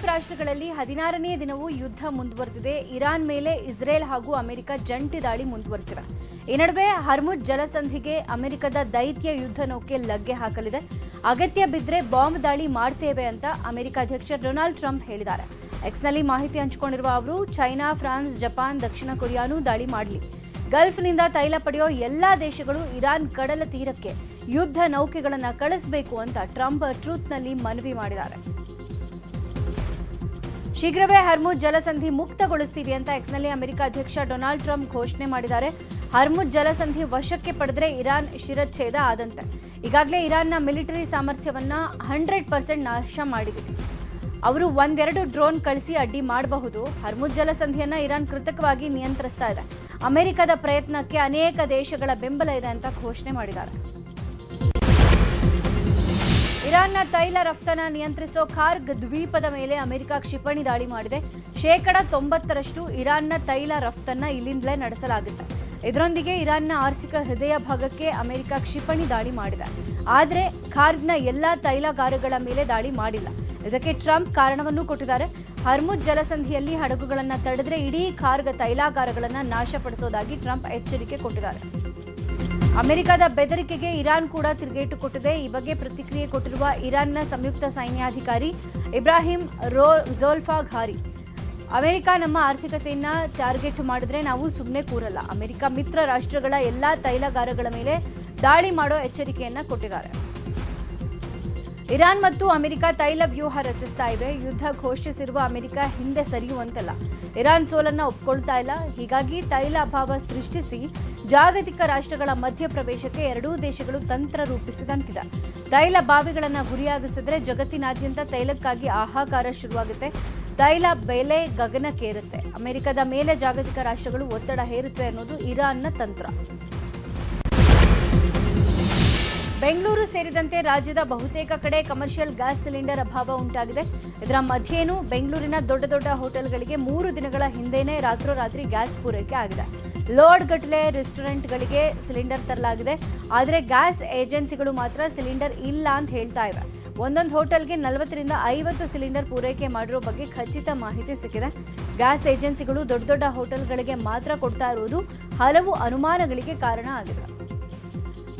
Gulf ರಾಷ್ಟ್ರಗಳಲ್ಲಿ 16ನೇ ದಿನವೂ ಯುದ್ಧ ಮುಂದುವರೆದಿದೆ. ಇರಾನ್ ಮೇಲೆ ಇಸ್ರೇಲ್ ಹಾಗೂ ಅಮೆರಿಕ ಜಂಟಿ ದಾಳಿ ಮುಂದುವರೆಸಿವೆ. ಈ ನಡುವೆ ಹರ್ಮುಜ್ ಜಲಸಂಧಿಗೆ ಅಮೆರಿಕದ ದೈತ್ಯ ಯುದ್ಧ ನೌಕೆ ಲಗ್ಗೆ ಹಾಕಲಿದೆ. ಅಗತ್ಯ ಬಿದ್ದರೆ ಬಾಂಬ್ ದಾಳಿ ಮಾಡ್ತೇವೆ ಅಂತ ಅಮೆರಿಕ ಅಧ್ಯಕ್ಷ ಡೊನಾಲ್ಡ್ ಟ್ರಂಪ್ ಹೇಳಿದ್ದಾರೆ. ಎಕ್ಸ್ನಲ್ಲಿ ಮಾಹಿತಿ ಹಂಚಿಕೊಂಡಿರುವ ಅವರು ಚೈನಾ, ಫ್ರಾನ್ಸ್, ಜಪಾನ್, ದಕ್ಷಿಣ ಕೊರಿಯಾನೂ ದಾಳಿ ಮಾಡಲಿ. ಗಲ್ಫ್ನಿಂದ ತೈಲ ಪಡೆಯೋ ಎಲ್ಲಾ ದೇಶಗಳು ಇರಾನ್ ಕಡಲ ತೀರಕ್ಕೆ ಯುದ್ಧ ನೌಕೆಗಳನ್ನು ಕಳಿಸಬೇಕು ಅಂತ ಟ್ರಂಪ್ ಟ್ರೂತ್ನಲ್ಲಿ ಮನವಿ ಮಾಡಿದ್ದಾರೆ. ಶೀಘ್ರವೇ ಹರ್ಮುಜ್ ಜಲಸಂಧಿ ಮುಕ್ತಗೊಳಿಸ್ತೀವಿ ಅಂತ ಎಕ್ಸ್ನಲ್ಲಿ ಅಮೆರಿಕ ಅಧ್ಯಕ್ಷ ಡೊನಾಲ್ಡ್ ಟ್ರಂಪ್ ಘೋಷಣೆ ಮಾಡಿದ್ದಾರೆ. ಹರ್ಮುಜ್ ಜಲಸಂಧಿ ವಶಕ್ಕೆ ಪಡೆದರೆ ಇರಾನ್ ಶಿರಚ್ಛೇದ ಆದಂತೆ. ಈಗಾಗಲೇ ಇರಾನ್ನ ಮಿಲಿಟರಿ ಸಾಮರ್ಥ್ಯವನ್ನ 100% ನಾಶ ಮಾಡಿದೆ. ಅವರು ಒಂದೆರಡು ಡ್ರೋನ್ ಕಳಿಸಿ ಅಡ್ಡಿ ಮಾಡಬಹುದು. ಹರ್ಮುಜ್ ಜಲಸಂಧಿಯನ್ನ ಇರಾನ್ ಕೃತಕವಾಗಿ ನಿಯಂತ್ರಿಸ್ತಾ ಇದೆ. ಅಮೆರಿಕದ ಪ್ರಯತ್ನಕ್ಕೆ ಅನೇಕ ದೇಶಗಳ ಬೆಂಬಲ ಇದೆ ಅಂತ ಘೋಷಣೆ ಮಾಡಿದ್ದಾರೆ. ಇರಾನ್ನ ತೈಲ ರಫ್ತನ್ನ ನಿಯಂತ್ರಿಸೋ ಖಾರ್ಗ್ ದ್ವೀಪದ ಮೇಲೆ ಅಮೆರಿಕ ಕ್ಷಿಪಣಿ ದಾಳಿ ಮಾಡಿದೆ. 90% ಇರಾನ್ನ ತೈಲ ರಫ್ತನ್ನ ಇಲ್ಲಿಂದಲೇ ನಡೆಸಲಾಗುತ್ತೆ. ಇದರೊಂದಿಗೆ ಇರಾನ್ನ ಆರ್ಥಿಕ ಹೃದಯ ಭಾಗಕ್ಕೆ ಅಮೆರಿಕ ಕ್ಷಿಪಣಿ ದಾಳಿ ಮಾಡಿದೆ. ಆದರೆ ಖಾರ್ಗ್ನ ಎಲ್ಲಾ ತೈಲಗಾರಗಳ ಮೇಲೆ ದಾಳಿ ಮಾಡಿಲ್ಲ. ಇದಕ್ಕೆ ಟ್ರಂಪ್ ಕಾರಣವನ್ನು ಕೊಟ್ಟಿದ್ದಾರೆ. ಹರ್ಮುಜ್ ಜಲಸಂಧಿಯಲ್ಲಿ ಹಡಗುಗಳನ್ನು ತಡೆದ್ರೆ ಇಡೀ ಖಾರ್ಗ್ ತೈಲಾಗಾರಗಳನ್ನು ನಾಶಪಡಿಸೋದಾಗಿ ಟ್ರಂಪ್ ಎಚ್ಚರಿಕೆ ಕೊಟ್ಟಿದ್ದಾರೆ. ಅಮೆರಿಕದ ಬೆದರಿಕೆಗೆ ಇರಾನ್ ಕೂಡ ತಿರುಗೇಟು ಕೊಟ್ಟಿದೆ. ಈ ಬಗ್ಗೆ ಪ್ರತಿಕ್ರಿಯೆ ಕೊಟ್ಟಿರುವ ಇರಾನ್ನ ಸಂಯುಕ್ತ ಸೈನ್ಯಾಧಿಕಾರಿ ಇಬ್ರಾಹಿಂ ಝೋಲ್ಫಾಘಾರಿ, ಅಮೆರಿಕ ನಮ್ಮ ಆರ್ಥಿಕತೆಯನ್ನ ಟಾರ್ಗೆಟ್ ಮಾಡಿದ್ರೆ ನಾವು ಸುಮ್ಮನೆ ಕೂರಲ್ಲ. ಅಮೆರಿಕ ಮಿತ್ರ ರಾಷ್ಟ್ರಗಳ ಎಲ್ಲಾ ತೈಲಗಾರಗಳ ಮೇಲೆ ದಾಳಿ ಮಾಡೋ ಎಚ್ಚರಿಕೆಯನ್ನ ಕೊಟ್ಟಿದ್ದಾರೆ. ಇರಾನ್ ಮತ್ತು ಅಮೆರಿಕ ತೈಲ ವ್ಯೂಹ ರಚಿಸ್ತಾ ಇವೆ. ಯುದ್ಧ ಘೋಷಿಸಿರುವ ಅಮೆರಿಕ ಹಿಂದೆ ಸರಿಯುವಂತಲ್ಲ. ಇರಾನ್ ಸೋಲನ್ನ ಒಪ್ಕೊಳ್ತಾ ಇಲ್ಲ. ಹೀಗಾಗಿ ತೈಲ ಅಭಾವ ಸೃಷ್ಟಿಸಿ ಜಾಗತಿಕ ರಾಷ್ಟ್ರಗಳ ಮಧ್ಯಪ್ರವೇಶಕ್ಕೆ ಎರಡೂ ದೇಶಗಳು ತಂತ್ರ ರೂಪಿಸಿದಂತಿದೆ. ತೈಲ ಬಾವಿಗಳನ್ನು ಗುರಿಯಾಗಿಸಿದ್ರೆ ಜಗತ್ತಿನಾದ್ಯಂತ ತೈಲಕ್ಕಾಗಿ ಹಾಹಾಕಾರ ಶುರುವಾಗುತ್ತೆ. ತೈಲ ಬೆಲೆ ಗಗನಕ್ಕೇರುತ್ತೆ. ಅಮೆರಿಕದ ಮೇಲೆ ಜಾಗತಿಕ ರಾಷ್ಟ್ರಗಳು ಒತ್ತಡ ಹೇರುತ್ತವೆ ಅನ್ನೋದು ಇರಾನ್ನ ತಂತ್ರ. ಬೆಂಗಳೂರು ಸೇರಿದಂತೆ ರಾಜ್ಯದ ಬಹುತೇಕ ಕಡೆ ಕಮರ್ಷಿಯಲ್ ಗ್ಯಾಸ್ ಸಿಲಿಂಡರ್ ಅಭಾವ ಉಂಟಾಗಿದೆ. ಇದರ ಮಧ್ಯೆನೂ ಬೆಂಗಳೂರಿನ ದೊಡ್ಡ ದೊಡ್ಡ ಹೋಟೆಲ್ಗಳಿಗೆ 3 ದಿನಗಳ ಹಿಂದೆಯೇ ರಾತ್ರೋರಾತ್ರಿ ಗ್ಯಾಸ್ ಪೂರೈಕೆ ಆಗಿದೆ. ಲೋಡ್ ಗಟ್ಟಲೆ ರೆಸ್ಟೋರೆಂಟ್ಗಳಿಗೆ ಸಿಲಿಂಡರ್ ತರಲಾಗಿದೆ. ಆದರೆ ಗ್ಯಾಸ್ ಏಜೆನ್ಸಿಗಳು ಮಾತ್ರ ಸಿಲಿಂಡರ್ ಇಲ್ಲ ಅಂತ ಹೇಳ್ತಾ ಇವೆ. ಒಂದೊಂದು ಹೋಟೆಲ್ಗೆ 40 ರಿಂದ 50 ಸಿಲಿಂಡರ್ ಪೂರೈಕೆ ಮಾಡಿರೋ ಬಗ್ಗೆ ಖಚಿತ ಮಾಹಿತಿ ಸಿಕ್ಕಿದೆ. ಗ್ಯಾಸ್ ಏಜೆನ್ಸಿಗಳು ದೊಡ್ಡ ದೊಡ್ಡ ಹೋಟೆಲ್ಗಳಿಗೆ ಮಾತ್ರ ಕೊಡ್ತಾ ಇರುವುದು ಹಲವು ಅನುಮಾನಗಳಿಗೆ ಕಾರಣ ಆಗಿದೆ.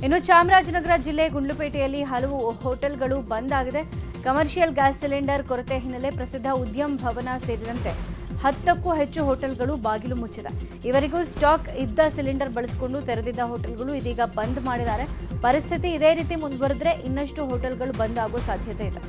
ಇನ್ನು ಚಾಮರಾಜನಗರ ಜಿಲ್ಲೆ ಗುಂಡ್ಲುಪೇಟೆಯಲ್ಲಿ ಹಲವು ಹೋಟೆಲ್ಗಳು ಬಂದ್ ಆಗಿದೆ. ಕಮರ್ಷಿಯಲ್ ಗ್ಯಾಸ್ ಸಿಲಿಂಡರ್ ಕೊರತೆ ಹಿನ್ನೆಲೆ ಪ್ರಸಿದ್ಧ ಉದ್ಯಮ್ ಭವನ ಸೇರಿದಂತೆ 10ಕ್ಕೂ ಹೆಚ್ಚು ಹೋಟೆಲ್ಗಳು ಬಾಗಿಲು ಮುಚ್ಚಿದೆ. ಇವರಿಗೂ ಸ್ಟಾಕ್ ಇದ್ದ ಸಿಲಿಂಡರ್ ಬಳಸಿಕೊಂಡು ತೆರೆದಿದ್ದ ಹೋಟೆಲ್ಗಳು ಇದೀಗ ಬಂದ್ ಮಾಡಿದ್ದಾರೆ. ಪರಿಸ್ಥಿತಿ ಇದೇ ರೀತಿ ಮುಂದುವರೆದ್ರೆ ಇನ್ನಷ್ಟು ಹೋಟೆಲ್ಗಳು ಬಂದ್ ಆಗೋ ಸಾಧ್ಯತೆ ಇದೆ.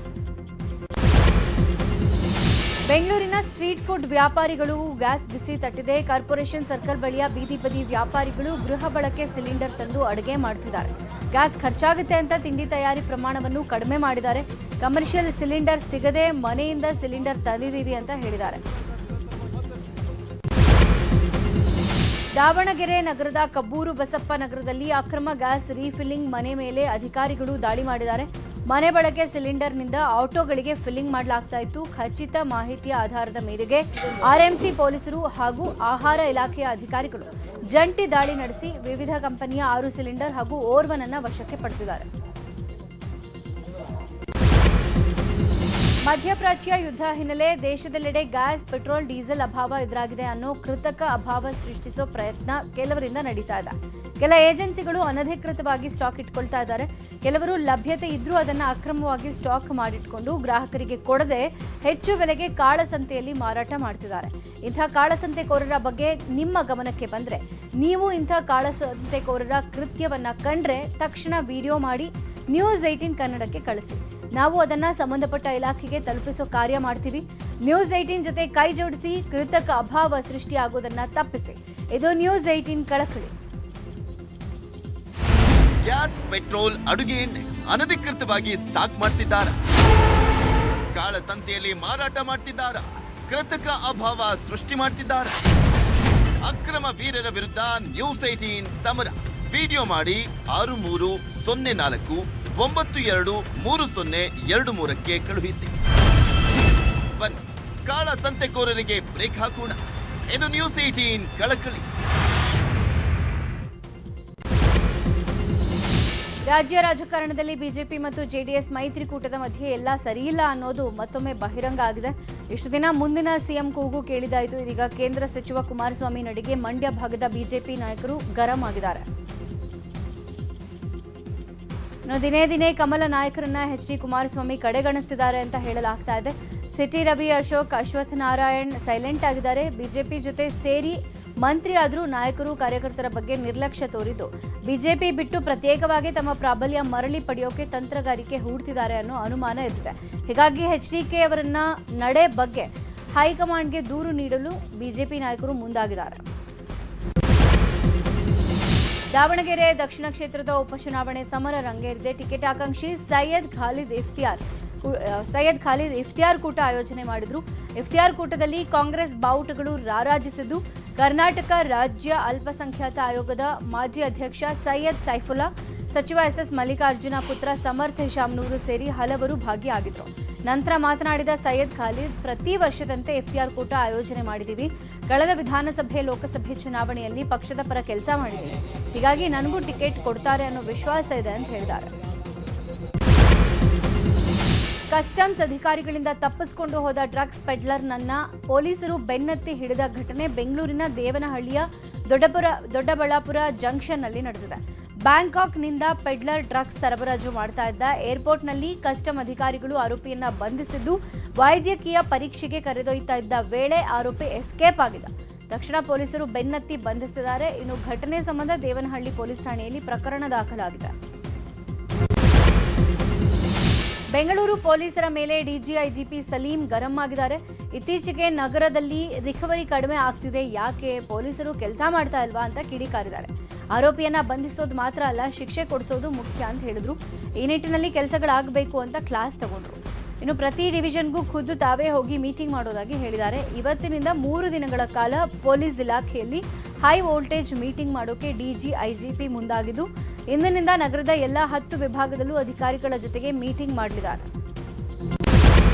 ಬೆಂಗಳೂರಿನ ಸ್ಟ್ರೀಟ್ ಫುಡ್ ವ್ಯಾಪಾರಿಗಳು ಗ್ಯಾಸ್ ಬಿಸಿ ತಟ್ಟಿದೆ. ಕಾರ್ಪೊರೇಷನ್ ಸರ್ಕಲ್ ಬಳಿಯ ಬೀದಿ ಬದಿ ವ್ಯಾಪಾರಿಗಳು ಗೃಹ ಬಳಕೆ ಸಿಲಿಂಡರ್ ತಂದು ಅಡುಗೆ ಮಾಡ್ತಿದ್ದಾರೆ. ಗ್ಯಾಸ್ ಖರ್ಚಾಗುತ್ತೆ ಅಂತ ತಿಂಡಿ ತಯಾರಿ ಪ್ರಮಾಣವನ್ನು ಕಡಿಮೆ ಮಾಡಿದ್ದಾರೆ. ಕಮರ್ಷಿಯಲ್ ಸಿಲಿಂಡರ್ ಸಿಗದೆ ಮನೆಯಿಂದ ಸಿಲಿಂಡರ್ ತಂದಿದ್ದೀವಿ ಅಂತ ಹೇಳಿದ್ದಾರೆ. ದಾವಣಗೆರೆ ನಗರದ ಕಬ್ಬೂರು ಬಸಪ್ಪ ನಗರದಲ್ಲಿ ಅಕ್ರಮ ಗ್ಯಾಸ್ ರೀಫಿಲ್ಲಿಂಗ್ ಮನೆ ಮೇಲೆ ಅಧಿಕಾರಿಗಳು ದಾಳಿ ಮಾಡಿದ್ದಾರೆ. ಮನೆ ಬಳಕೆ ಸಿಲಿಂಡರ್ನಿಂದ ಆಟೋಗಳಿಗೆ ಫಿಲ್ಲಿಂಗ್ ಮಾಡಲಾಗ್ತಾ ಇತ್ತು. ಖಚಿತ ಮಾಹಿತಿಯ ಆಧಾರದ ಮೇರೆಗೆ ಆರ್ಎಂಸಿ ಪೊಲೀಸರು ಹಾಗೂ ಆಹಾರ ಇಲಾಖೆಯ ಅಧಿಕಾರಿಗಳು ಜಂಟಿ ದಾಳಿ ನಡೆಸಿ ವಿವಿಧ ಕಂಪನಿಯ 6 ಸಿಲಿಂಡರ್ ಹಾಗೂ ಓರ್ವನನ್ನ ವಶಕ್ಕೆ ಪಡೆದಿದ್ದಾರೆ. ಮಧ್ಯಪ್ರಾಚ್ಯ ಯುದ್ಧ ಹಿನ್ನೆಲೆ ದೇಶದೆಲ್ಲೆಡೆ ಗ್ಯಾಸ್, ಪೆಟ್ರೋಲ್, ಡೀಸೆಲ್ ಅಭಾವ ಎದುರಾಗಿದೆ ಅನ್ನೋ ಕೃತಕ ಅಭಾವ ಸೃಷ್ಟಿಸೋ ಪ್ರಯತ್ನ ಕೆಲವರಿಂದ ನಡೀತಾ ಇದೆ. ಕೆಲ ಏಜೆನ್ಸಿಗಳು ಅನಧಿಕೃತವಾಗಿ ಸ್ಟಾಕ್ ಇಟ್ಕೊಳ್ತಾ ಇದ್ದಾರೆ. ಕೆಲವರು ಲಭ್ಯತೆ ಇದ್ರೂ ಅದನ್ನು ಅಕ್ರಮವಾಗಿ ಸ್ಟಾಕ್ ಮಾಡಿಟ್ಕೊಂಡು ಗ್ರಾಹಕರಿಗೆ ಕೊಡದೆ ಹೆಚ್ಚು ಬೆಲೆಗೆ ಕಾಳಸಂತೆಯಲ್ಲಿ ಮಾರಾಟ ಮಾಡ್ತಿದ್ದಾರೆ. ಇಂಥ ಕಾಳಸಂತೆಕೋರರ ಬಗ್ಗೆ ನಿಮ್ಮ ಗಮನಕ್ಕೆ ಬಂದ್ರೆ ನೀವು ಇಂಥ ಕಾಳಸಂತೆಕೋರರ ಕೃತ್ಯವನ್ನ ಕಂಡ್ರೆ ತಕ್ಷಣ ವಿಡಿಯೋ ಮಾಡಿ ನ್ಯೂಸ್ 18 ಕನ್ನಡಕ್ಕೆ ಕಳಿಸಿ. ನಾವು ಅದನ್ನ ಸಂಬಂಧಪಟ್ಟ ಇಲಾಖೆಗೆ ತಲುಪಿಸೋ ಕಾರ್ಯ ಮಾಡ್ತೀವಿ. ನ್ಯೂಸ್ 18 ಜೊತೆ ಕೈ ಜೋಡಿಸಿ ಕೃತಕ ಅಭಾವ ಸೃಷ್ಟಿಯಾಗೋದನ್ನ ತಪ್ಪಿಸಿ. ಇದು ನ್ಯೂಸ್ 18 ಕಳಕಳಿ. ಗ್ಯಾಸ್, ಪೆಟ್ರೋಲ್, ಅಡುಗೆ ಎಣ್ಣೆ ಅನಧಿಕೃತವಾಗಿ ಸ್ಟಾಕ್ ಮಾಡ್ತಿದ್ದಾರಾ? ಕಾಳಸಂತೆಯಲ್ಲಿ ಮಾರಾಟ ಮಾಡ್ತಿದ್ದಾರಾ? ಕೃತಕ ಅಭಾವ ಸೃಷ್ಟಿ ಮಾಡ್ತಿದ್ದಾರಾ? ಅಕ್ರಮ ವೀರರ ವಿರುದ್ಧ ನ್ಯೂಸ್ 18 ಸಮರ. ವಿಡಿಯೋ ಮಾಡಿ 6304 923023ಕ್ಕೆ ಕಳುಹಿಸಿ. ಬನ್ನಿ ಕಾಳಸಂತೆಕೋರರಿಗೆ ಬ್ರೇಕ್ ಹಾಕೋಣ. ಇದು ನ್ಯೂಸ್ 18 ಕಳಕಳಿ. ರಾಜ್ಯ ರಾಜಕಾರಣದಲ್ಲಿ ಬಿಜೆಪಿ ಮತ್ತು ಜೆಡಿಎಸ್ ಮೈತ್ರಿಕೂಟದ ಮಧ್ಯೆ ಎಲ್ಲ ಸರಿಯಿಲ್ಲ ಅನ್ನೋದು ಮತ್ತೊಮ್ಮೆ ಬಹಿರಂಗ ಆಗಿದೆ. ಇಷ್ಟು ದಿನ ಮುಂದಿನ ಸಿಎಂ ಕೂಗು ಕೇಳಿದಾಯಿತು. ಇದೀಗ ಕೇಂದ್ರ ಸಚಿವ ಕುಮಾರಸ್ವಾಮಿ ನಡೆಗೆ ಮಂಡ್ಯ ಭಾಗದ ಬಿಜೆಪಿ ನಾಯಕರು ಗರಂ ಆಗಿದ್ದಾರೆ. ದಿನೇ ದಿನೇ ಕಮಲ ನಾಯಕರನ್ನ ಎಚ್ ಡಿ ಕುಮಾರಸ್ವಾಮಿ ಕಡೆಗಣಿಸ್ತಿದ್ದಾರೆ ಅಂತ ಹೇಳಲಾಗ್ತಾ ಇದೆ. ಸಿಟಿ ರವಿ, ಅಶೋಕ್, ಅಶ್ವಥ್ ನಾರಾಯಣ್ ಸೈಲೆಂಟ್ ಆಗಿದ್ದಾರೆ. ಬಿಜೆಪಿ ಜೊತೆ ಸೇರಿ ಮಂತ್ರಿ ಆದರೂ ನಾಯಕರು ಕಾರ್ಯಕರ್ತರ ಬಗ್ಗೆ ನಿರ್ಲಕ್ಷ್ಯ ತೋರಿದ್ದು ಬಿಜೆಪಿ ಬಿಟ್ಟು ಪ್ರತ್ಯೇಕವಾಗಿ ತಮ್ಮ ಪ್ರಾಬಲ್ಯ ಮರಳಿ ಪಡೆಯೋಕೆ ತಂತ್ರಗಾರಿಕೆ ಹೂಡ್ತಿದ್ದಾರೆ ಅನ್ನೋ ಅನುಮಾನ ಎದ್ದಿದೆ. ಹೀಗಾಗಿ ಎಚ್ಡಿಕೆ ಅವರನ್ನ ನಡೆ ಬಗ್ಗೆ ಹೈಕಮಾಂಡ್ಗೆ ದೂರು ನೀಡಲು ಬಿಜೆಪಿ ನಾಯಕರು ಮುಂದಾಗಿದ್ದಾರೆ. ದಾವಣಗೆರೆ ದಕ್ಷಿಣ ಕ್ಷೇತ್ರದ ಉಪಚುನಾವಣೆ ಸಮರ ರಂಗೇರಿದೆ. ಟಿಕೆಟ್ ಆಕಾಂಕ್ಷಿ ಸೈಯದ್ ಖಾಲಿದ್ ಇಫ್ತಿಯಾರ್ ಕೂಟ ಆಯೋಜನೆ ಮಾಡಿದ್ರು. ಇಫ್ತಿಯಾರ್ ಕೂಟದಲ್ಲಿ ಕಾಂಗ್ರೆಸ್ ಬಾವುಟಗಳು ರಾರಾಜಿಸಿದ್ದು ಕರ್ನಾಟಕ ರಾಜ್ಯ ಅಲ್ಪಸಂಖ್ಯಾತ ಆಯೋಗದ ಮಾಜಿ ಅಧ್ಯಕ್ಷ ಸೈಯದ್ ಸೈಫುಲ್ಲಾ, ಸಚಿವ ಎಸ್ ಮಲ್ಲಿಕಾರ್ಜುನ ಪುತ್ರ ಸಮರ್ಥ ಶಾಮನೂರು ಸೇರಿ ಹಲವರು ಭಾಗಿಯಾಗಿದ್ರು. ನಂತರ ಮಾತನಾಡಿದ ಸೈಯದ್ ಖಾಲಿದ್, ಪ್ರತಿ ವರ್ಷದಂತೆ ಇಫ್ತಿಯಾರ್ ಕೂಟ ಆಯೋಜನೆ ಮಾಡಿದ್ದೀವಿ. ಕಳೆದ ವಿಧಾನಸಭೆ ಲೋಕಸಭೆ ಚುನಾವಣೆಯಲ್ಲಿ ಪಕ್ಷದ ಪರ ಕೆಲಸ ಮಾಡಿದ್ದೀವಿ. ಹೀಗಾಗಿ ನನಗೂ ಟಿಕೆಟ್ ಕೊಡ್ತಾರೆ ಅನ್ನೋ ವಿಶ್ವಾಸ ಇದೆ ಅಂತ ಹೇಳಿದ್ದಾರೆ. ಕಸ್ಟಮ್ಸ್ ಅಧಿಕಾರಿಗಳಿಂದ ತಪ್ಪಿಸಿಕೊಂಡು ಹೋದ ಡ್ರಗ್ಸ್ ಪೆಡ್ಲರ್ನನ್ನ ಪೊಲೀಸರು ಬೆನ್ನತ್ತಿ ಹಿಡಿದ ಘಟನೆ ಬೆಂಗಳೂರಿನ ದೇವನಹಳ್ಳಿಯ ದೊಡ್ಡಬಳ್ಳಾಪುರ ಜಂಕ್ಷನ್ನಲ್ಲಿ ನಡೆದಿದೆ. ಬ್ಯಾಂಕಾಕ್ನಿಂದ ಪೆಡ್ಲರ್ ಡ್ರಗ್ಸ್ ಸರಬರಾಜು ಮಾಡ್ತಾ ಇದ್ದ ಏರ್ಪೋರ್ಟ್ನಲ್ಲಿ ಕಸ್ಟಮ್ ಅಧಿಕಾರಿಗಳು ಆರೋಪಿಯನ್ನ ಬಂಧಿಸಿದ್ದು ವೈದ್ಯಕೀಯ ಪರೀಕ್ಷೆಗೆ ಕರೆದೊಯ್ತಾ ಇದ್ದ ವೇಳೆ ಆರೋಪಿ ಎಸ್ಕೇಪ್ ಆಗಿದ್ದ. ತಕ್ಷಣ ಪೊಲೀಸರು ಬೆನ್ನತ್ತಿ ಬಂಧಿಸಿದ್ದಾರೆ. ಇನ್ನು ಘಟನೆ ಸಂಬಂಧ ದೇವನಹಳ್ಳಿ ಪೊಲೀಸ್ ಠಾಣೆಯಲ್ಲಿ ಪ್ರಕರಣ ದಾಖಲಾಗಿದೆ. ಬೆಂಗಳೂರು ಪೊಲೀಸರ ಮೇಲೆ ಡಿಜಿಐಜಿಪಿ ಸಲೀಂ ಗರಂ ಆಗಿದ್ದಾರೆ. ಇತ್ತೀಚೆಗೆ ನಗರದಲ್ಲಿ ರಿಕವರಿ ಕಡಿಮೆ ಆಗ್ತಿದೆ, ಯಾಕೆ ಪೊಲೀಸರು ಕೆಲಸ ಮಾಡ್ತಾ ಇಲ್ವಾ ಅಂತ ಕಿಡಿಕಾರಿದ್ದಾರೆ. ಆರೋಪಿಯನ್ನ ಬಂಧಿಸೋದು ಮಾತ್ರ ಅಲ್ಲ, ಶಿಕ್ಷೆ ಕೊಡಿಸೋದು ಮುಖ್ಯ ಅಂತ ಹೇಳಿದ್ರು. ಈ ನಿಟ್ಟಿನಲ್ಲಿ ಕೆಲಸಗಳಾಗಬೇಕು ಅಂತ ಕ್ಲಾಸ್ ತಗೊಂಡ್ರು. ಇನ್ನು ಪ್ರತಿ ಡಿವಿಷನ್ಗೂ ಖುದ್ದು ತಾವೇ ಹೋಗಿ ಮೀಟಿಂಗ್ ಮಾಡೋದಾಗಿ ಹೇಳಿದ್ದಾರೆ. ಇವತ್ತಿನಿಂದ 3 ದಿನಗಳ ಕಾಲ ಪೊಲೀಸ್ ಇಲಾಖೆಯಲ್ಲಿ ಹೈ ವೋಲ್ಟೇಜ್ ಮೀಟಿಂಗ್ ಮಾಡೋಕೆ ಡಿಜಿಐಜಿಪಿ ಮುಂದಾಗಿದ್ದು ಇಂದಿನಿಂದ ನಗರದ ಎಲ್ಲ 10 ವಿಭಾಗದಲ್ಲೂ ಅಧಿಕಾರಿಗಳ ಜೊತೆಗೆ ಮೀಟಿಂಗ್ ಮಾಡಲಿದ್ದಾರೆ.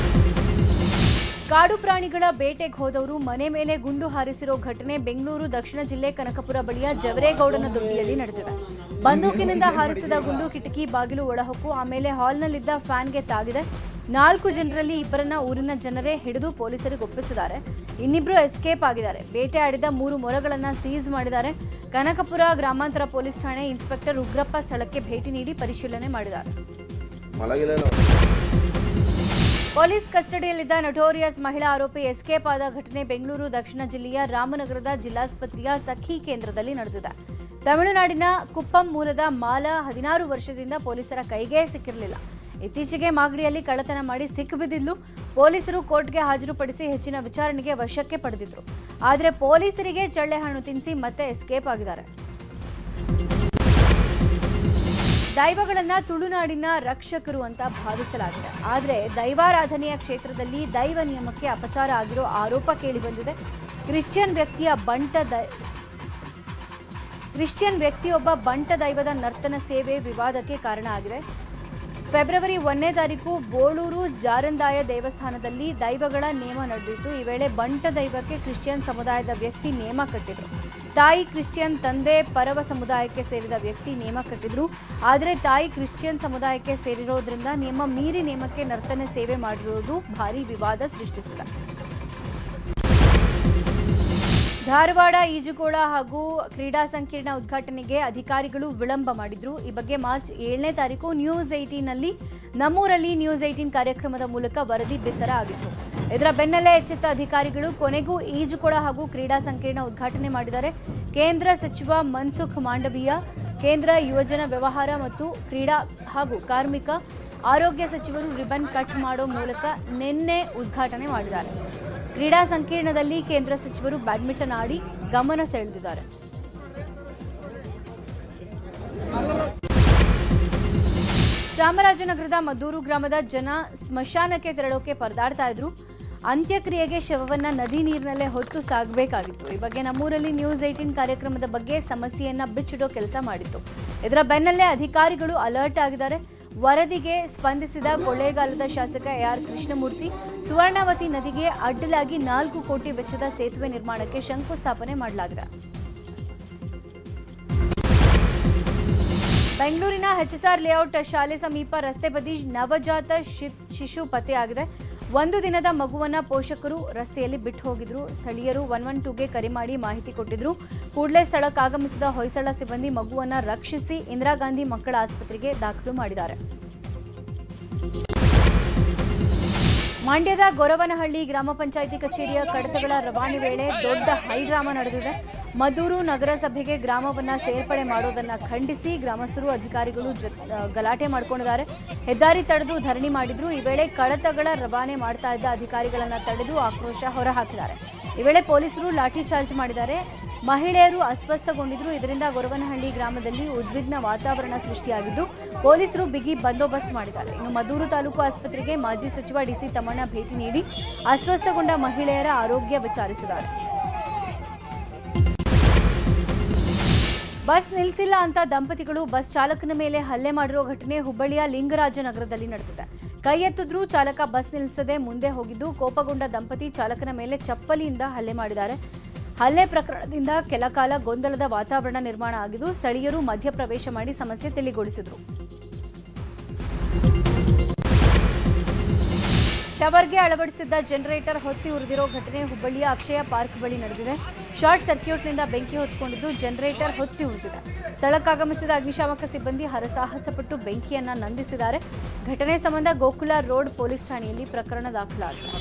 ಕಾಡು ಪ್ರಾಣಿಗಳ ಬೇಟೆಗೆ ಹೋದವರು ಮನೆ ಮೇಲೆ ಗುಂಡು ಹಾರಿಸಿರೋ ಘಟನೆ ಬೆಂಗಳೂರು ದಕ್ಷಿಣ ಜಿಲ್ಲೆ ಕನಕಪುರ ಬಳಿಯ ಜವರೇಗೌಡನ ದೊಡ್ಡಿಯಲ್ಲಿ ನಡೆದಿದೆ. ಬಂದೂಕಿನಿಂದ ಹಾರಿಸಿದ ಗುಂಡು ಕಿಟಕಿ ಬಾಗಿಲು ಒಳಹೊಕ್ಕು ಆಮೇಲೆ ಹಾಲ್ನಲ್ಲಿದ್ದ ಫ್ಯಾನ್ಗೆ ತಾಗಿದೆ. 4 ಜನರಲ್ಲಿ 2ರನ್ನ ಊರಿನ ಜನರೇ ಹಿಡಿದು ಪೊಲೀಸರಿಗೆ ಒಪ್ಪಿಸಿದ್ದಾರೆ. ಇನ್ನಿಬ್ರು ಎಸ್ಕೇಪ್ ಆಗಿದ್ದಾರೆ. ಬೇಟೆ ಆಡಿದ 3 ಮೊರಗಳನ್ನ ಸೀಸ್ ಮಾಡಿದ್ದಾರೆ. ಕನಕಪುರ ಗ್ರಾಮಾಂತರ ಪೊಲೀಸ್ ಠಾಣೆ ಇನ್ಸ್ಪೆಕ್ಟರ್ ಉಗ್ರಪ್ಪ ಸ್ಥಳಕ್ಕೆ ಭೇಟಿ ನೀಡಿ ಪರಿಶೀಲನೆ ಮಾಡಿದ್ದಾರೆ. ಪೊಲೀಸ್ ಕಸ್ಟಡಿಯಲ್ಲಿದ್ದ ನಟೋರಿಯಸ್ ಮಹಿಳಾ ಆರೋಪಿ ಎಸ್ಕೇಪ್ ಆದ ಘಟನೆ ಬೆಂಗಳೂರು ದಕ್ಷಿಣ ಜಿಲ್ಲೆಯ ರಾಮನಗರದ ಜಿಲ್ಲಾಸ್ಪತ್ರೆಯ ಸಖಿ ಕೇಂದ್ರದಲ್ಲಿ ನಡೆದಿದೆ. ತಮಿಳುನಾಡಿನ ಕುಪ್ಪಂ ಮೂಲದ ಮಾಲಾ 16 ವರ್ಷದಿಂದ ಪೊಲೀಸರ ಕೈಗೆ ಸಿಕ್ಕಿರಲಿಲ್ಲ. ಇತ್ತೀಚೆಗೆ ಮಾಗಡಿಯಲ್ಲಿ ಕಳ್ಳತನ ಮಾಡಿ ಸಿಕ್ಕಿಬಿದ್ದಿದ್ದು ಪೊಲೀಸರು ಕೋರ್ಟ್ಗೆ ಹಾಜರುಪಡಿಸಿ ಹೆಚ್ಚಿನ ವಿಚಾರಣೆಗೆ ವಶಕ್ಕೆ ಪಡೆದಿದ್ರು. ಆದರೆ ಪೊಲೀಸರಿಗೆ ಚಳ್ಳೆ ಹಣ್ಣು ತಿನ್ನಿಸಿ ಮತ್ತೆ ಎಸ್ಕೇಪ್ ಆಗಿದ್ದಾರೆ. ದೈವಗಳನ್ನ ತುಳುನಾಡಿನ ರಕ್ಷಕರು ಅಂತ ಭಾವಿಸಲಾಗಿದೆ. ಆದರೆ ದೈವಾರಾಧನೆಯ ಕ್ಷೇತ್ರದಲ್ಲಿ ದೈವ ನಿಯಮಕ್ಕೆ ಅಪಚಾರ ಆಗಿರೋ ಆರೋಪ ಕೇಳಿಬಂದಿದೆ. ಕ್ರಿಶ್ಚಿಯನ್ ವ್ಯಕ್ತಿಯೊಬ್ಬ ಬಂಟ ದೈವದ ನರ್ತನ ಸೇವೆ ವಿವಾದಕ್ಕೆ ಕಾರಣ ಆಗಿದೆ. ಫೆಬ್ರವರಿ 1ನೇ ತಾರೀಕು ಬೋಳೂರು ಜಾರಂದಾಯ ದೇವಸ್ಥಾನದಲ್ಲಿ ದೈವಗಳ ನೇಮ ನಡೆದಿತ್ತು. ಈ ವೇಳೆ ಬಂಟ ದೈವಕ್ಕೆ ಕ್ರಿಶ್ಚಿಯನ್ ಸಮುದಾಯದ ವ್ಯಕ್ತಿ ನೇಮ ಕಟ್ಟಿದ್ರು. ತಾಯಿ ಕ್ರಿಶ್ಚಿಯನ್, ತಂದೆ ಪರವ ಸಮುದಾಯಕ್ಕೆ ಸೇರಿದ ವ್ಯಕ್ತಿ ನೇಮ ಕಟ್ಟಿದ್ರು. ಆದರೆ ತಾಯಿ ಕ್ರಿಶ್ಚಿಯನ್ ಸಮುದಾಯಕ್ಕೆ ಸೇರಿರೋದ್ರಿಂದ ನಿಯಮ ಮೀರಿ ನೇಮಕ್ಕೆ ನರ್ತನ ಸೇವೆ ಮಾಡಿರುವುದು ಭಾರೀ ವಿವಾದ ಸೃಷ್ಟಿಸಿದೆ. ಧಾರವಾಡ ಈಜುಕೊಳ ಹಾಗೂ ಕ್ರೀಡಾ ಸಂಕೀರ್ಣ ಉದ್ಘಾಟನೆಗೆ ಅಧಿಕಾರಿಗಳು ವಿಳಂಬ ಮಾಡಿದ್ರು. ಈ ಬಗ್ಗೆ ಮಾರ್ಚ್ 7ನೇ ತಾರೀಕು ನ್ಯೂಸ್ 18ನಲ್ಲಿ ನಮ್ಮೂರಲ್ಲಿ ನ್ಯೂಸ್ 18 ಕಾರ್ಯಕ್ರಮದ ಮೂಲಕ ವರದಿ ಬಿತ್ತರ ಆಗಿತ್ತು. ಇದರ ಬೆನ್ನಲ್ಲೇ ಎಚ್ಚೆತ್ತ ಅಧಿಕಾರಿಗಳು ಕೊನೆಗೂ ಈಜುಕೊಳ ಹಾಗೂ ಕ್ರೀಡಾ ಸಂಕೀರ್ಣ ಉದ್ಘಾಟನೆ ಮಾಡಿದ್ದಾರೆ. ಕೇಂದ್ರ ಸಚಿವ ಮನ್ಸುಖ್ ಮಾಂಡವೀಯ, ಕೇಂದ್ರ ಯುವಜನ ವ್ಯವಹಾರ ಮತ್ತು ಕ್ರೀಡಾ ಹಾಗೂ ಕಾರ್ಮಿಕ ಆರೋಗ್ಯ ಸಚಿವರು ರಿಬನ್ ಕಟ್ ಮಾಡೋ ಮೂಲಕ ನಿನ್ನೆ ಉದ್ಘಾಟನೆ ಮಾಡಿದ್ದಾರೆ. ಕ್ರೀಡಾ ಸಂಕೀರ್ಣದಲ್ಲಿ ಕೇಂದ್ರ ಸಚಿವರು ಬ್ಯಾಡ್ಮಿಂಟನ್ ಆಡಿ ಗಮನ ಸೆಳೆದಿದ್ದಾರೆ. ಚಾಮರಾಜನಗರದ ಮದ್ದೂರು ಗ್ರಾಮದ ಜನ ಸ್ಮಶಾನಕ್ಕೆ ತೆರಳೋಕೆ ಪರದಾಡ್ತಾ ಇದ್ರು. ಅಂತ್ಯಕ್ರಿಯೆಗೆ ಶವವನ್ನ ನದಿ ನೀರಿನಲ್ಲೇ ಹೊತ್ತು ಸಾಗಬೇಕಾಗಿತ್ತು. ಈ ಬಗ್ಗೆ ನಮ್ಮೂರಲ್ಲಿ ನ್ಯೂಸ್ 18 ಕಾರ್ಯಕ್ರಮದ ಬಗ್ಗೆ ಸಮಸ್ಯೆಯನ್ನ ಬಿಚ್ಚಿಡೋ ಕೆಲಸ ಮಾಡಿತ್ತು. ಇದರ ಬೆನ್ನಲ್ಲೇ ಅಧಿಕಾರಿಗಳು ಅಲರ್ಟ್ ಆಗಿದ್ದಾರೆ. ವರದಿಗೆ ಸ್ಪಂದಿಸಿದ ಕೊಳ್ಳೇಗಾಲದ ಶಾಸಕ AR ಕೃಷ್ಣಮೂರ್ತಿ ಸುವರ್ಣವತಿ ನದಿಗೆ ಅಡ್ಡಲಾಗಿ 4 ಕೋಟಿ ವೆಚ್ಚದ ಸೇತುವೆ ನಿರ್ಮಾಣಕ್ಕೆ ಶಂಕುಸ್ಥಾಪನೆ ಮಾಡಲಾಗಿದೆ. ಬೆಂಗಳೂರಿನ HSR ಲೇಔಟ್ ಶಾಲೆ ಸಮೀಪ ರಸ್ತೆ ಬದಿ ನವಜಾತ ಶಿಶು ಪತ್ತೆಯಾಗಿದೆ. 1 ದಿನದ ಮಗುವನ್ನ ಪೋಷಕರು ರಸ್ತೆಯಲ್ಲಿ ಬಿಟ್ಟು ಹೋಗಿದ್ರು. ಸ್ಥಳೀಯರು 112ಗೆ ಕರೆ ಮಾಡಿ ಮಾಹಿತಿ ಕೊಟ್ಟಿದ್ರು. ಕೂಡಲೇ ಸ್ಥಳಕ್ಕೆ ಆಗಮಿಸಿದ ಹೊಯ್ಸಳ ಸಿಬ್ಬಂದಿ ಮಗುವನ್ನ ರಕ್ಷಿಸಿ ಇಂದಿರಾ ಗಾಂಧಿ ಮಕ್ಕಳ ಆಸ್ಪತ್ರೆಗೆ ದಾಖಲು ಮಾಡಿದ್ದಾರೆ. ಮಂಡ್ಯದ ಗೊರವನಹಳ್ಳಿ ಗ್ರಾಮ ಪಂಚಾಯಿತಿ ಕಚೇರಿಯ ಕಡತಗಳ ರವಾನೆ ವೇಳೆ ದೊಡ್ಡ ಹೈಡ್ರಾಮಾ ನಡೆದಿದೆ. ಮದ್ದೂರು ನಗರಸಭೆಗೆ ಗ್ರಾಮವನ್ನ ಸೇರ್ಪಡೆ ಮಾಡೋದನ್ನ ಖಂಡಿಸಿ ಗ್ರಾಮಸ್ಥರು ಅಧಿಕಾರಿಗಳು ಗಲಾಟೆ ಮಾಡಿಕೊಂಡಿದ್ದಾರೆ. ಹೆದ್ದಾರಿ ತಡೆದು ಧರಣಿ ಮಾಡಿದ್ರು. ಈ ವೇಳೆ ಕಡತಗಳ ರವಾನೆ ಮಾಡ್ತಾ ಇದ್ದ ಅಧಿಕಾರಿಗಳನ್ನ ತಡೆದು ಆಕ್ರೋಶ ಹೊರಹಾಕಿದ್ದಾರೆ. ಈ ವೇಳೆ ಪೊಲೀಸರು ಲಾಠಿ ಚಾರ್ಜ್ ಮಾಡಿದ್ದಾರೆ. ಮಹಿಳೆಯರು ಅಸ್ವಸ್ಥಗೊಂಡಿದ್ರು. ಇದರಿಂದ ಗೊರವನಹಳ್ಳಿ ಗ್ರಾಮದಲ್ಲಿ ಉದ್ವಿಗ್ನ ವಾತಾವರಣ ಸೃಷ್ಟಿಯಾಗಿದ್ದು ಪೊಲೀಸರು ಬಿಗಿ ಬಂದೋಬಸ್ತ್ ಮಾಡಿದ್ದಾರೆ. ಇನ್ನು ಮದ್ದೂರು ತಾಲೂಕು ಆಸ್ಪತ್ರೆಗೆ ಮಾಜಿ ಸಚಿವ ಡಿಸಿ ತಮ್ಮಣ್ಣ ಭೇಟಿ ನೀಡಿ ಅಸ್ವಸ್ಥಗೊಂಡ ಮಹಿಳೆಯರ ಆರೋಗ್ಯ ವಿಚಾರಿಸಿದ್ದಾರೆ. ಬಸ್ ನಿಲ್ಲಿಸಿಲ್ಲ ಅಂತ ದಂಪತಿಗಳು ಬಸ್ ಚಾಲಕನ ಮೇಲೆ ಹಲ್ಲೆ ಮಾಡಿರುವ ಘಟನೆ ಹುಬ್ಬಳ್ಳಿಯ ಲಿಂಗರಾಜನಗರದಲ್ಲಿ ನಡೆದಿದೆ. ಕೈ ಎತ್ತಿದ್ರೂ ಚಾಲಕ ಬಸ್ ನಿಲ್ಲಿಸದೆ ಮುಂದೆ ಹೋಗಿದ್ದು ಕೋಪಗೊಂಡ ದಂಪತಿ ಚಾಲಕನ ಮೇಲೆ ಚಪ್ಪಲಿಯಿಂದ ಹಲ್ಲೆ ಮಾಡಿದ್ದಾರೆ. ಹಲ್ಲೆ ಪ್ರಕರಣದಿಂದ ಕೆಲಕಾಲ ಗೊಂದಲದ ವಾತಾವರಣ ನಿರ್ಮಾಣ ಆಗಿದ್ದು ಸ್ಥಳೀಯರು ಮಧ್ಯಪ್ರವೇಶ ಮಾಡಿ ಸಮಸ್ಯೆ ತಿಳಿಗೊಳಿಸಿದರು. ಟವರ್ಗೆ ಅಳವಡಿಸಿದ್ದ ಜನರೇಟರ್ ಹೊತ್ತಿ ಉರಿದಿರೋ ಘಟನೆ ಹುಬ್ಬಳ್ಳಿಯ ಅಕ್ಷಯ ಪಾರ್ಕ್ ಬಳಿ ನಡೆದಿದೆ. ಶಾರ್ಟ್ ಸರ್ಕ್ಯೂಟ್ನಿಂದ ಬೆಂಕಿ ಹೊತ್ತುಕೊಂಡಿದ್ದು ಜನರೇಟರ್ ಹೊತ್ತಿ ಉರಿದಿದೆ. ಸ್ಥಳಕ್ಕಾಗಮಿಸಿದ ಅಗ್ನಿಶಾಮಕ ಸಿಬ್ಬಂದಿ ಹರಸಾಹಸಪಟ್ಟು ಬೆಂಕಿಯನ್ನ ನಂದಿಸಿದ್ದಾರೆ. ಘಟನೆ ಸಂಬಂಧ ಗೋಕುಲ ರೋಡ್ ಪೊಲೀಸ್ ಠಾಣೆಯಲ್ಲಿ ಪ್ರಕರಣ ದಾಖಲಾಗಿದೆ.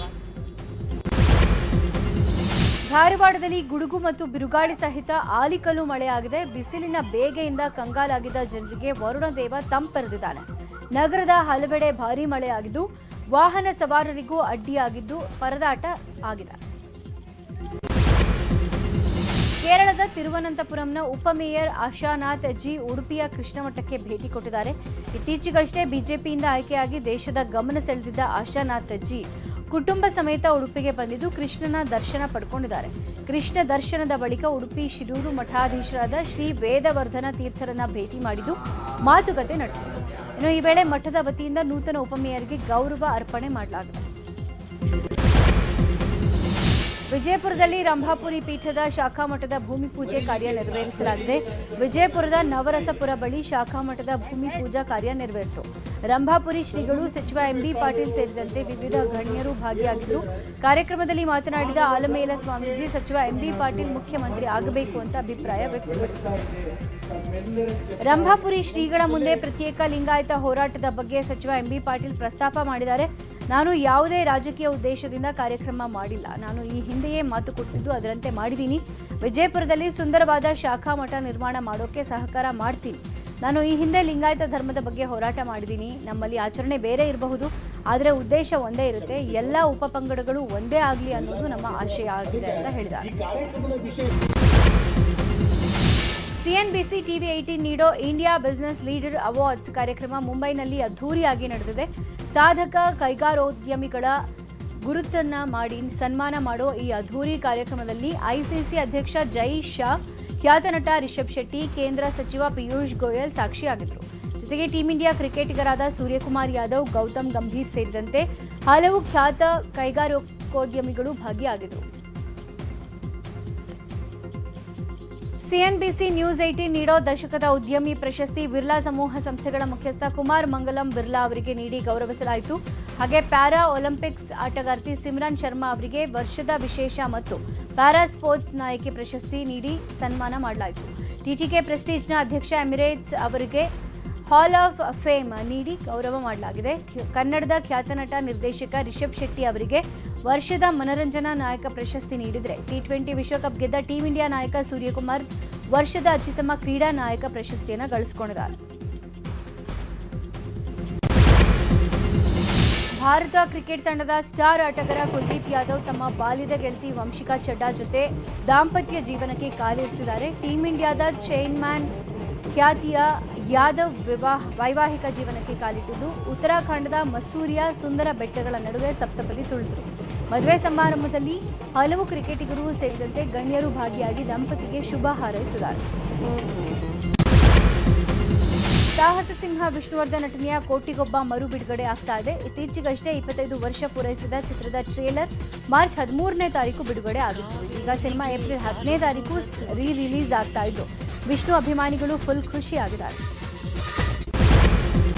ಧಾರವಾಡದಲ್ಲಿ ಗುಡುಗು ಮತ್ತು ಬಿರುಗಾಳಿ ಸಹಿತ ಆಲಿಕಲ್ಲು ಮಳೆಯಾಗಿದೆ. ಬಿಸಿಲಿನ ಬೇಗೆಯಿಂದ ಕಂಗಾಲಾಗಿದ್ದ ಜನರಿಗೆ ವರುಣದೇವ ತಂಪೆರೆದಿದ್ದಾನೆ. ನಗರದ ಹಲವೆಡೆ ಭಾರೀ ಮಳೆಯಾಗಿದ್ದು ವಾಹನ ಸವಾರರಿಗೂ ಅಡ್ಡಿಯಾಗಿದ್ದು ಪರದಾಟ ಆಗಿದೆ. ಕೇರಳದ ತಿರುವನಂತಪುರಂನ ಉಪಮೇಯರ್ ಆಶಾನಾಥ್ ಜಿ ಉಡುಪಿಯ ಕೃಷ್ಣಮಠಕ್ಕೆ ಭೇಟಿ ಕೊಟ್ಟಿದ್ದಾರೆ. ಇತ್ತೀಚೆಗಷ್ಟೇ ಬಿಜೆಪಿಯಿಂದ ಆಯ್ಕೆಯಾಗಿ ದೇಶದ ಗಮನ ಸೆಳೆದಿದ್ದ ಆಶಾನಾಥ್ ಜಿ ಕುಟುಂಬ ಸಮೇತ ಉಡುಪಿಗೆ ಬಂದಿದ್ದು ಕೃಷ್ಣನ ದರ್ಶನ ಪಡ್ಕೊಂಡಿದ್ದಾರೆ. ಕೃಷ್ಣ ದರ್ಶನದ ಬಳಿಕ ಉಡುಪಿ ಶಿರೂರು ಮಠಾಧೀಶರಾದ ಶ್ರೀ ವೇದವರ್ಧನ ತೀರ್ಥರನ್ನ ಭೇಟಿ ಮಾಡಿದ್ದು ಮಾತುಕತೆ ನಡೆಸಿದರು. ಇನ್ನು ಈ ವೇಳೆ ಮಠದ ವತಿಯಿಂದ ನೂತನ ಉಪಮೇಯರ್ಗೆ ಗೌರವ ಅರ್ಪಣೆ ಮಾಡಲಾಗಿದೆ. ವಿಜಯಪುರದಲ್ಲಿ ರಂಭಾಪುರಿ ಪೀಠದ ಶಾಖಾಮಠದ ಭೂಮಿ ಪೂಜೆ ಕಾರ್ಯ ನೆರವೇರಿಸಲಾಗಿದೆ. ವಿಜಯಪುರದ ನವರಸಪುರ ಬಳಿ ಶಾಖಾಮಠದ ಭೂಮಿ ಪೂಜಾ ಕಾರ್ಯ ನೆರವೇರಿತು. ರಂಭಾಪುರಿ ಶ್ರೀಗಳು ಸಚಿವ ಎಂಬಿ ಪಾಟೀಲ್ ಸೇರಿದಂತೆ ವಿವಿಧ ಗಣ್ಯರು ಭಾಗಿಯಾಗಿದ್ದರು. ಕಾರ್ಯಕ್ರಮದಲ್ಲಿ ಮಾತನಾಡಿದ ಆಲಮೇಲ ಸ್ವಾಮೀಜಿ ಸಚಿವ ಎಂಬಿ ಪಾಟೀಲ್ ಮುಖ್ಯಮಂತ್ರಿ ಆಗಬೇಕು ಅಂತ ಅಭಿಪ್ರಾಯ ವ್ಯಕ್ತಪಡಿಸಿದರು. ರಂಭಾಪುರಿ ಶ್ರೀಗಳ ಮುಂದೆ ಪ್ರತ್ಯೇಕ ಲಿಂಗಾಯತ ಹೋರಾಟದ ಬಗ್ಗೆ ಸಚಿವ ಎಂಬಿ ಪಾಟೀಲ್ ಪ್ರಸ್ತಾಪ ಮಾಡಿದ್ದಾರೆ. ನಾನು ಯಾವುದೇ ರಾಜಕೀಯ ಉದ್ದೇಶದಿಂದ ಕಾರ್ಯಕ್ರಮ ಮಾಡಿಲ್ಲ. ನಾನು ಈ ಹಿಂದೆಯೇ ಮಾತು ಕೊಟ್ಟಿದ್ದು ಅದರಂತೆ ಮಾಡಿದ್ದೀನಿ. ವಿಜಯಪುರದಲ್ಲಿ ಸುಂದರವಾದ ಶಾಖಾ ಮಠ ನಿರ್ಮಾಣ ಮಾಡೋಕೆ ಸಹಕಾರ ಮಾಡ್ತೀನಿ. ನಾನು ಈ ಹಿಂದೆ ಲಿಂಗಾಯತ ಧರ್ಮದ ಬಗ್ಗೆ ಹೋರಾಟ ಮಾಡಿದ್ದೀನಿ. ನಮ್ಮಲ್ಲಿ ಆಚರಣೆ ಬೇರೆ ಇರಬಹುದು, ಆದರೆ ಉದ್ದೇಶ ಒಂದೇ ಇರುತ್ತೆ. ಎಲ್ಲ ಉಪಪಂಗಡಗಳು ಒಂದೇ ಆಗಲಿ ಅನ್ನೋದು ನಮ್ಮ ಆಶಯ ಆಗಿದೆ ಅಂತ ಹೇಳಿದ್ದಾರೆ. ಸಿಎನ್ಬಿಸಿ ಟಿವಿ 18 ನೀಡೋ ಇಂಡಿಯಾ ಬಿಸಿನೆಸ್ ಲೀಡರ್ ಅವಾರ್ಡ್ಸ್ ಕಾರ್ಯಕ್ರಮ ಮುಂಬೈನಲ್ಲಿ ಅದ್ಧೂರಿಯಾಗಿ ನಡೆದಿದೆ. ಸಾಧಕ ಕೈಗಾರೋದ್ಯಮಿಗಳ ಗುರುತನ್ನ ಮಾಡಿ ಸನ್ಮಾನ ಮಾಡೋ ಈ ಅದ್ಧೂರಿ ಕಾರ್ಯಕ್ರಮದಲ್ಲಿ ಐಸಿಸಿ ಅಧ್ಯಕ್ಷ ಜೈ ಶಾ, ಖ್ಯಾತ ನಟ ರಿಷಬ್ ಶೆಟ್ಟಿ, ಕೇಂದ್ರ ಸಚಿವ ಪಿಯೂಷ್ ಗೋಯಲ್ ಸಾಕ್ಷಿಯಾಗಿದ್ದರು. ಜೊತೆಗೆ ಟೀಂ ಇಂಡಿಯಾ ಕ್ರಿಕೆಟಿಗರಾದ ಸೂರ್ಯಕುಮಾರ್ ಯಾದವ್, ಗೌತಮ್ ಗಂಭೀರ್ ಸೇರಿದಂತೆ ಹಲವು ಖ್ಯಾತ ಕೈಗಾರಿಕೋದ್ಯಮಿಗಳು ಭಾಗಿಯಾಗಿದ್ದರು. ಸಿಎನ್ಬಿಸಿ ನ್ಯೂಸ್ 18 ನೀಡೋ ದಶಕದ ಉದ್ಯಮಿ ಪ್ರಶಸ್ತಿ ಬಿರ್ಲಾ ಸಮೂಹ ಸಂಸ್ಥೆಗಳ ಮುಖ್ಯಸ್ಥ ಕುಮಾರ್ ಮಂಗಲಂ ಬಿರ್ಲಾ ಅವರಿಗೆ ನೀಡಿ ಗೌರವಿಸಲಾಯಿತು. ಹಾಗೆ ಪ್ಯಾರಾ ಒಲಿಂಪಿಕ್ಸ್ ಆಟಗಾರ್ತಿ ಸಿಮ್ರನ್ ಶರ್ಮಾ ಅವರಿಗೆ ವರ್ಷದ ವಿಶೇಷ ಮತ್ತು ಪ್ಯಾರಾ ಸ್ಪೋರ್ಟ್ಸ್ ನಾಯಕಿ ಪ್ರಶಸ್ತಿ ನೀಡಿ ಸನ್ಮಾನ ಮಾಡಲಾಯಿತು. ಟಿಟಿಕೆ ಪ್ರೆಸ್ಟೀಜ್ನ ಅಧ್ಯಕ್ಷ ಎಮಿರೇಟ್ಸ್ ಅವರಿಗೆ ಹಾಲ್ ಆಫ್ ಫೇಮ್ ನೀಡಿ ಗೌರವ ಮಾಡಲಾಗಿದೆ. ಕನ್ನಡದ ಖ್ಯಾತ ನಟ ನಿರ್ದೇಶಕ ರಿಷಬ್ ಶೆಟ್ಟಿ ಅವರಿಗೆ ವರ್ಷದ ಮನರಂಜನಾ ನಾಯಕ ಪ್ರಶಸ್ತಿ ನೀಡಿದರೆ ಟಿ20 ವಿಶ್ವಕಪ್ ಗೆದ್ದ ಟೀಂ ಇಂಡಿಯಾ ನಾಯಕ ಸೂರ್ಯಕುಮಾರ್ ವರ್ಷದ ಅತ್ಯುತ್ತಮ ಕ್ರೀಡಾ ನಾಯಕ ಪ್ರಶಸ್ತಿಯನ್ನು ಗಳಿಸಿಕೊಂಡಿದ್ದಾರೆ. ಭಾರತ ಕ್ರಿಕೆಟ್ ತಂಡದ ಸ್ಟಾರ್ ಆಟಗಾರ ಕುಲ್ದೀಪ್ ಯಾದವ್ ತಮ್ಮ ಬಾಲ್ಯದ ಗೆಳತಿ ವಂಶಿಕಾ ಚಡ್ಡಾ ಜೊತೆ ದಾಂಪತ್ಯ ಜೀವನಕ್ಕೆ ಕಾಲಿರಿಸಿದ್ದಾರೆ. ಟೀಂ ಇಂಡಿಯಾದ ಚೈನ್ಮ್ಯಾನ್ ಖ್ಯಾತಿಯ ಯಾದವ್ ವೈವಾಹಿಕ ಜೀವನಕ್ಕೆ ಕಾಲಿಟ್ಟಿದ್ದು ಉತ್ತರಾಖಂಡದ ಮಸೂರಿಯ ಸುಂದರ ಬೆಟ್ಟಗಳ ನಡುವೆ ಸಪ್ತಪದಿ ತುಳಿದರು. ಮದುವೆ ಸಮಾರಂಭದಲ್ಲಿ ಹಲವು ಕ್ರಿಕೆಟಿಗರು ಸೇರಿದಂತೆ ಗಣ್ಯರು ಭಾಗಿಯಾಗಿ ದಂಪತಿಗೆ ಶುಭ ಹಾರೈಸಿದ್ದಾರೆ. ಸಾಹಸ ಸಿಂಹ ವಿಷ್ಣುವರ್ಧನ್ ನಟನೆಯ ಕೋಟಿಗೊಬ್ಬ ಮರು ಬಿಡುಗಡೆ ಆಗ್ತಾ ಇದೆ. ಇತ್ತೀಚೆಗಷ್ಟೇ 25 ವರ್ಷ ಪೂರೈಸಿದ ಚಿತ್ರದ ಟ್ರೇಲರ್ ಮಾರ್ಚ್ 13ನೇ ತಾರೀಕು ಬಿಡುಗಡೆ ಆಗಿತ್ತು. ಈಗ ಸಿನಿಮಾ ಏಪ್ರಿಲ್ 10ನೇ ತಾರೀಕು ರಿಲೀಸ್ ಆಗ್ತಾ ಇದ್ದು ವಿಷ್ಣು ಅಭಿಮಾನಿಗಳು ಫುಲ್ ಖುಷಿಯಾಗಿದ್ದಾರೆ.